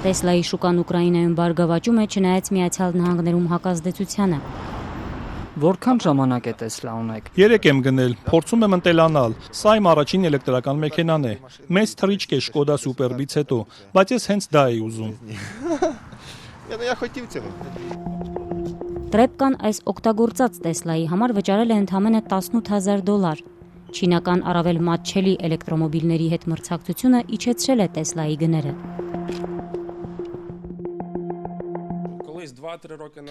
Տեսլայի շուկան Ուկրաինայում բարգավաճում է չնայած Միացյալ Նահանգներում հակազդեցությանը։ Որքան ժամանակ է Տեսլա ունեք։ 3 եմ գնել, փորձում եմ ընտելանալ։ Սա իմ առաջին էլեկտրական մեքենան է։ Մեծ թռիչք է Շկոդա Սուպերբից հետո, բայց ես հենց դա էի ուզում։ Տրեպկան այս օգտագործած Տեսլայի համար վճարել է ընդամենը $18,000։ Չինական առավել մատչելի էլեկտրոմոբիլների հետ մրցակցությունը իջեցրել է Տեսլայի գները։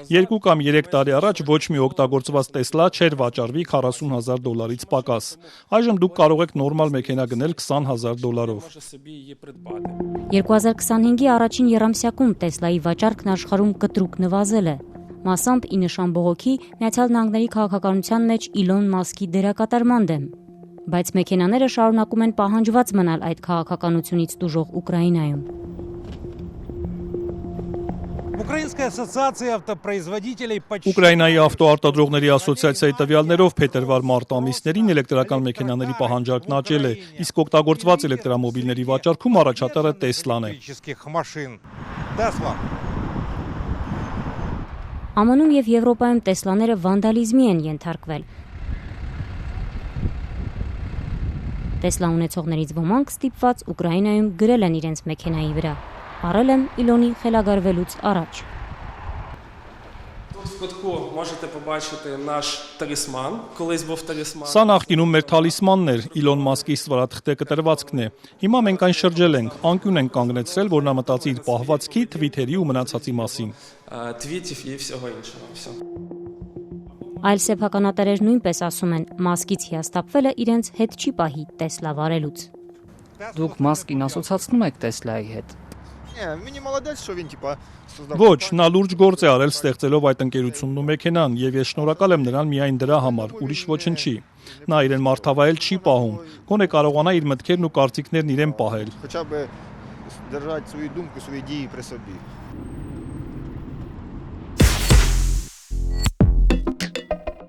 2 կամ 3 տարի առաջ ոչ մի օգտագործված Տեսլա չէր վաճառվի $40,000-ից պակաս։ Այժմ դուք կարող եք նորմալ մեքենա գնել $20,000-ով։ 2025-ի առաջին եռամսյակում Տեսլայի վաճառքն աշխարհում կտրուկ նվազել է։ Մասամբ ի նշան բողոքի Միացյալ Նահանգների քաղաքականության մեջ Իլոն Մասկի դերակատարման դեմ։ Բայց մեքենաները շարունակում են պահանջված մնալ այդ քաղաքականությունից տուժող Ուկրաինայում։ Ուկրաինայի ավտոարտադրողների ասոցիացիայի տվյալներով փետրվար-մարտ ամիսներին էլեկտրական մեքենաների պահանջարկն աճել է, իսկ օգտագործված էլեկտրամոբիլների վաճառքում առաջատարը Տեսլան է։ ԱՄՆ-ում և Եվրոպայում Տեսլաները վանդալիզմի են ենթարկվել։ Տեսլա ունեցողներից ոմանք ստիպված Ուկրաինայում գրել են իրենց մեքենայի վրա։ Առել եմ Իլոնի խելագարվելուց առաջ։ Սա նախկինում մեր թալիսմանն էր, Իլոն Մասկի ստվարաթղթե կտրվածքն է։ Հիմա մենք այն շրջել ենք, անկյուն ենք կանգնեցրել, որ նա մտածի իր պահվածքի, թվիթերի ու մնացածի մասին։ Այլ սեփականատերեր նույնպես ասում են, Մասկից հիասթափվելը իրենց հետ չի պահի Տեսլա վարելուց։ Դուք Մասկին ասոցացնում եք Տեսլայի հետ։ Ոչ, նա լուրջ գործ է արել ստեղծելով այդ ընկերությունն ու մեքենան, եւ ես շնորհակալ եմ նրան միայն դրա համար, ուրիշ ոչնչի։ Նա իրեն մարդավայել չի պահում, գոնե կարողանա իր մտքերն ու կարծիքներն իրեն պահել։